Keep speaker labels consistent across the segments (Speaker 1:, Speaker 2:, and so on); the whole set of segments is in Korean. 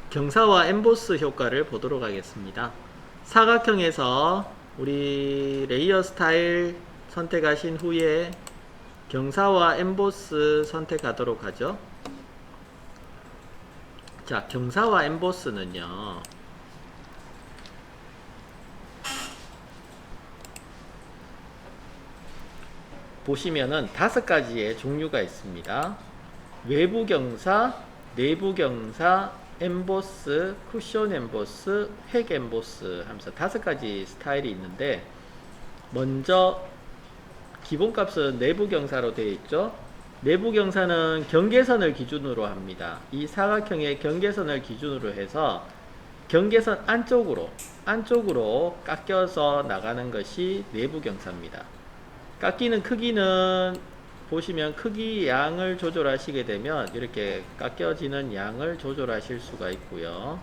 Speaker 1: 경사와 엠보스 효과를 보도록 하겠습니다. 사각형에서 우리 레이어 스타일 선택하신 후에 경사와 엠보스 선택하도록 하죠. 자, 경사와 엠보스는요, 보시면은 5가지의 종류가 있습니다. 외부 경사, 내부 경사, 엠보스, 쿠션 엠보스, 획 엠보스 하면서 5가지 스타일이 있는데, 먼저 기본값은 내부 경사로 되어 있죠. 내부 경사는 경계선을 기준으로 합니다. 이 사각형의 경계선을 기준으로 해서 경계선 안쪽으로 깎여서 나가는 것이 내부 경사입니다. 깎이는 크기는 보시면 크기 양을 조절하시게 되면 이렇게 깎여지는 양을 조절하실 수가 있고요.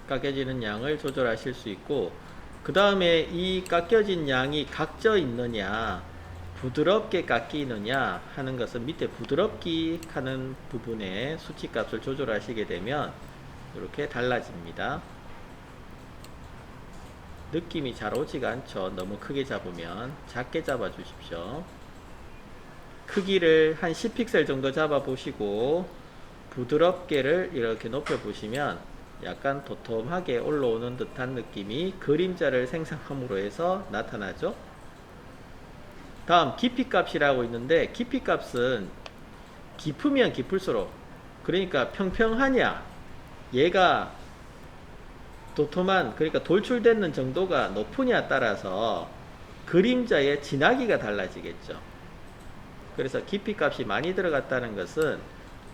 Speaker 1: 깎여지는 양을 조절하실 수 있고, 그 다음에 이 깎여진 양이 각져 있느냐 부드럽게 깎이느냐 하는 것은 밑에 부드럽기 하는 부분에 수치값을 조절하시게 되면 이렇게 달라집니다. 느낌이 잘 오지가 않죠. 너무 크게 잡으면 작게 잡아 주십시오. 크기를 한 10픽셀 정도 잡아 보시고 부드럽게를 이렇게 높여 보시면 약간 도톰하게 올라오는 듯한 느낌이 그림자를 생성함으로 해서 나타나죠. 다음 깊이 값이라고 있는데, 깊이 값은 깊으면 깊을수록, 그러니까 평평하냐, 얘가 도톰한, 그러니까 돌출되는 정도가 높으냐 따라서 그림자의 진하기가 달라지겠죠. 그래서 깊이 값이 많이 들어갔다는 것은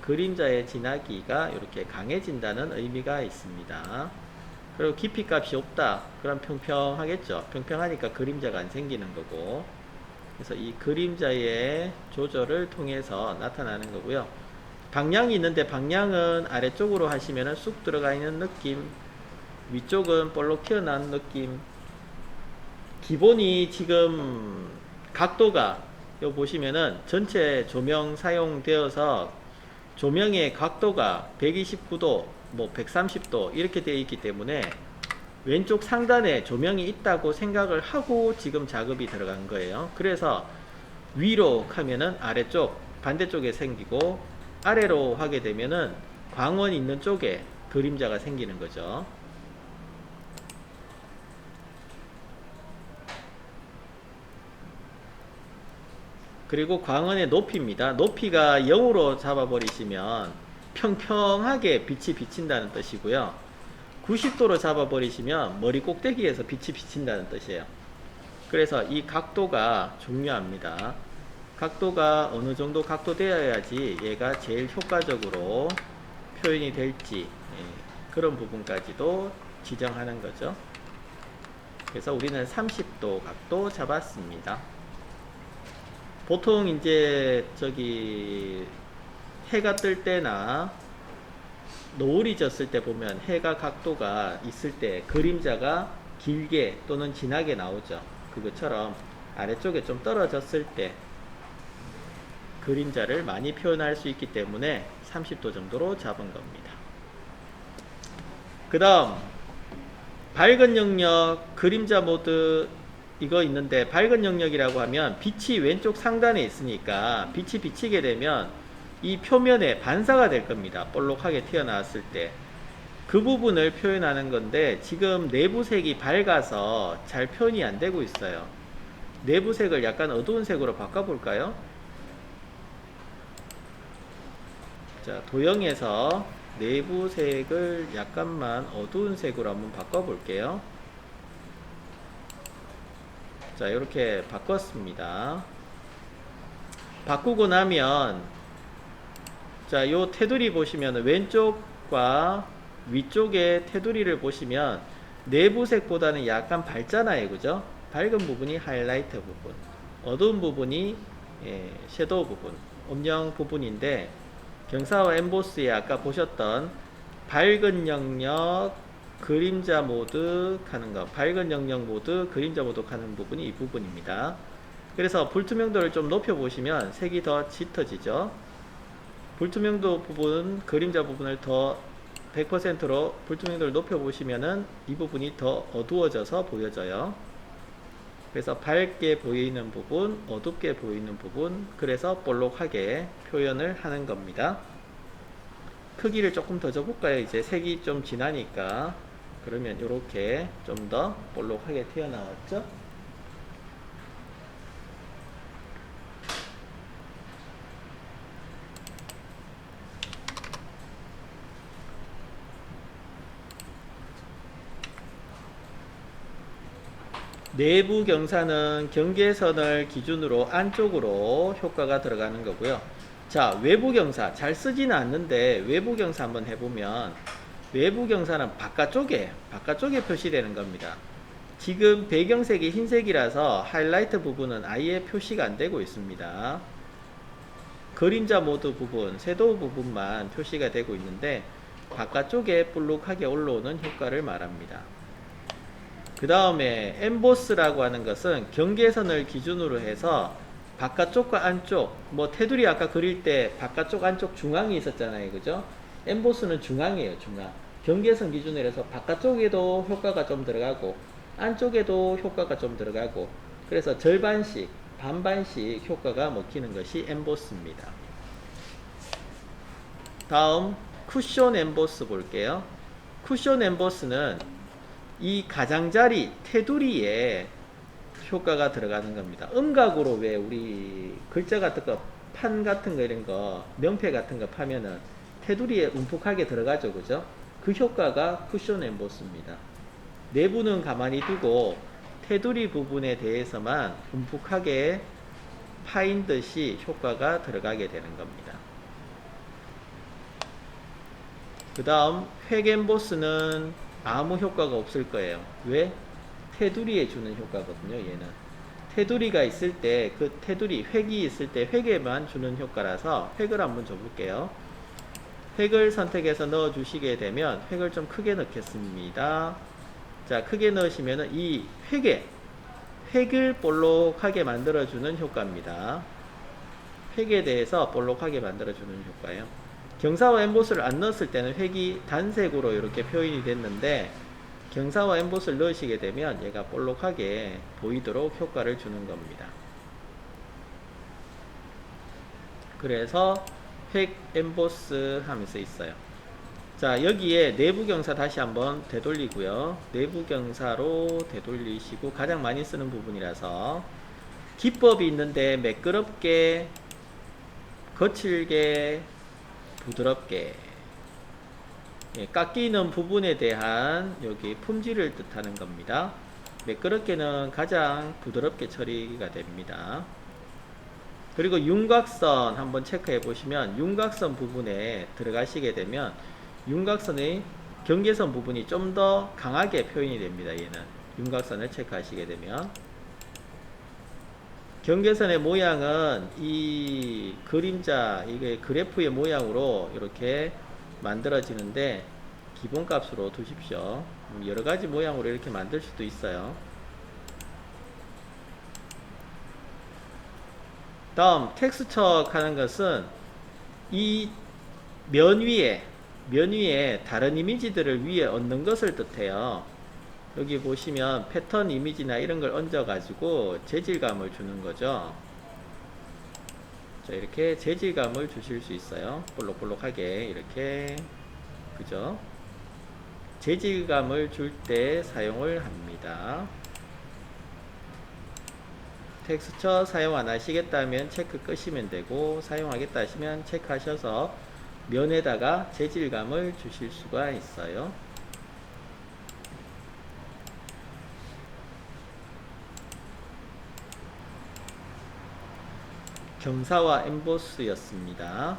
Speaker 1: 그림자의 진하기가 이렇게 강해진다는 의미가 있습니다. 그리고 깊이 값이 없다, 그럼 평평하겠죠. 평평하니까 그림자가 안 생기는 거고, 그래서 이 그림자의 조절을 통해서 나타나는 거고요. 방향이 있는데 방향은 아래쪽으로 하시면 쑥 들어가 있는 느낌, 위쪽은 볼록 튀어나온 느낌. 기본이 지금 각도가 여기 보시면은 전체 조명 사용되어서 조명의 각도가 129도, 뭐 130도 이렇게 되어 있기 때문에 왼쪽 상단에 조명이 있다고 생각을 하고 지금 작업이 들어간 거예요. 그래서 위로 하면은 아래쪽, 반대쪽에 생기고, 아래로 하게 되면은 광원 있는 쪽에 그림자가 생기는 거죠. 그리고 광원의 높이입니다. 높이가 0으로 잡아버리시면 평평하게 빛이 비친다는 뜻이고요. 90도로 잡아버리시면 머리 꼭대기에서 빛이 비친다는 뜻이에요. 그래서 이 각도가 중요합니다. 각도가 어느 정도 각도 되어야지 얘가 제일 효과적으로 표현이 될지, 그런 부분까지도 지정하는 거죠. 그래서 우리는 30도 각도 잡았습니다. 보통 이제 해가 뜰 때나 노을이 졌을 때 보면 해가 각도가 있을 때 그림자가 길게 또는 진하게 나오죠. 그것처럼 아래쪽에 좀 떨어졌을 때 그림자를 많이 표현할 수 있기 때문에 30도 정도로 잡은 겁니다. 그 다음 밝은 영역 그림자 모드 이거 있는데, 밝은 영역이라고 하면 빛이 왼쪽 상단에 있으니까 빛이 비치게 되면 이 표면에 반사가 될 겁니다. 볼록하게 튀어나왔을 때 그 부분을 표현하는 건데, 지금 내부색이 밝아서 잘 표현이 안 되고 있어요. 내부색을 약간 어두운 색으로 바꿔볼까요? 자, 도형에서 내부색을 약간만 어두운 색으로 한번 바꿔볼게요. 자, 이렇게 바꿨습니다. 바꾸고 나면, 자, 요 테두리 보시면 왼쪽과 위쪽의 테두리를 보시면 내부색보다는 약간 밝잖아요. 그죠? 밝은 부분이 하이라이트 부분, 어두운 부분이 섀도우 부분, 음영 부분인데, 경사와 엠보스에 아까 보셨던 밝은 영역 그림자 모드 하는 거, 밝은 영역 모드 그림자 모드 하는 부분이 이 부분입니다. 그래서 불투명도를 좀 높여 보시면 색이 더 짙어지죠. 불투명도 부분, 그림자 부분을 더 100%로 불투명도를 높여 보시면은 이 부분이 더 어두워져서 보여져요. 그래서 밝게 보이는 부분, 어둡게 보이는 부분, 그래서 볼록하게 표현을 하는 겁니다. 크기를 조금 더 줘볼까요? 이제 색이 좀 진하니까. 그러면 이렇게 좀 더 볼록하게 튀어나왔죠? 내부 경사는 경계선을 기준으로 안쪽으로 효과가 들어가는 거고요. 자, 외부 경사 잘 쓰지는 않는데 외부 경사 한번 해보면 외부 경사는 바깥쪽에 표시되는 겁니다. 지금 배경색이 흰색이라서 하이라이트 부분은 아예 표시가 안 되고 있습니다. 그림자 모드 부분, 섀도우 부분만 표시가 되고 있는데 바깥쪽에 볼록하게 올라오는 효과를 말합니다. 그 다음에 엠보스라고 하는 것은 경계선을 기준으로 해서 바깥쪽과 안쪽, 뭐 테두리 아까 그릴 때 바깥쪽 안쪽 중앙이 있었잖아요, 그죠? 엠보스는 중앙이에요, 중앙. 경계선 기준으로 해서 바깥쪽에도 효과가 좀 들어가고 안쪽에도 효과가 좀 들어가고, 그래서 절반씩 반반씩 효과가 먹히는 것이 엠보스입니다. 다음 쿠션 엠보스 볼게요. 쿠션 엠보스는 이 가장자리 테두리에 효과가 들어가는 겁니다. 음각으로 왜 우리 글자 같은 거, 판 같은 거 이런 거, 명패 같은 거 파면은 테두리에 움푹하게 들어가죠, 그죠? 그 효과가 쿠션 엠보스입니다. 내부는 가만히 두고 테두리 부분에 대해서만 움푹하게 파인 듯이 효과가 들어가게 되는 겁니다. 그 다음 획 엠보스는 아무 효과가 없을 거예요. 왜? 테두리에 주는 효과거든요, 얘는. 테두리가 있을 때, 그 테두리, 획이 있을 때 획에만 주는 효과라서 획을 한번 줘볼게요. 획을 선택해서 넣어주시게 되면 획을 좀 크게 넣겠습니다. 자, 크게 넣으시면은 이 획을 볼록하게 만들어주는 효과입니다. 획에 대해서 볼록하게 만들어주는 효과예요. 경사와 엠보스를 안 넣었을 때는 획이 단색으로 이렇게 표현이 됐는데 경사와 엠보스를 넣으시게 되면 얘가 볼록하게 보이도록 효과를 주는 겁니다. 그래서 획 엠보스 하면서 있어요. 자, 여기에 내부 경사 다시 한번 되돌리고요. 내부 경사로 되돌리시고 가장 많이 쓰는 부분이라서 기법이 있는데 매끄럽게, 거칠게, 부드럽게, 깎이는 부분에 대한 여기 품질을 뜻하는 겁니다. 매끄럽게는 가장 부드럽게 처리가 됩니다. 그리고 윤곽선 한번 체크해 보시면 윤곽선 부분에 들어가시게 되면 윤곽선의 경계선 부분이 좀 더 강하게 표현이 됩니다. 얘는 윤곽선을 체크하시게 되면 경계선의 모양은 이 그림자, 이게 그래프의 모양으로 이렇게 만들어지는데 기본값으로 두십시오. 여러가지 모양으로 이렇게 만들 수도 있어요. 다음 텍스처 하는 것은 이 면 위에 다른 이미지들을 위에 얹는 것을 뜻해요. 여기 보시면 패턴 이미지나 이런 걸 얹어 가지고 재질감을 주는 거죠. 자, 이렇게 재질감을 주실 수 있어요. 볼록볼록하게 이렇게, 그죠? 재질감을 줄 때 사용을 합니다. 텍스처 사용 안 하시겠다면 체크 끄시면 되고, 사용하겠다 하시면 체크하셔서 면에다가 재질감을 주실 수가 있어요. 경사와 엠보스였습니다.